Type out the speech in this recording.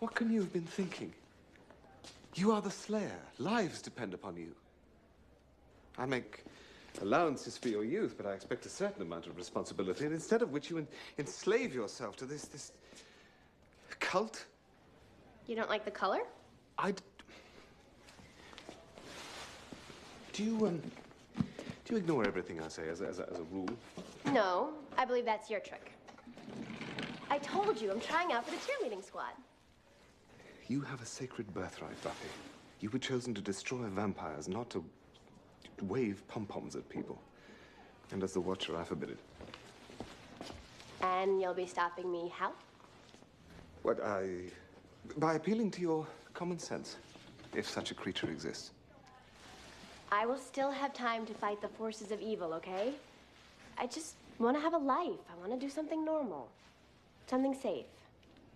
What can you have been thinking? You are the Slayer. Lives depend upon you. I make allowances for your youth, but I expect a certain amount of responsibility, and instead of which you enslave yourself to this cult. You don't like the color? Do you ignore everything I say as a rule? No, I believe that's your trick. I told you, I'm trying out for the cheerleading squad. You have a sacred birthright, Buffy. You were chosen to destroy vampires, not to wave pom-poms at people. And as the Watcher, I forbid it. And you'll be stopping me how? By appealing to your common sense, if such a creature exists. I will still have time to fight the forces of evil, okay? I just want to have a life. I want to do something normal. Something safe.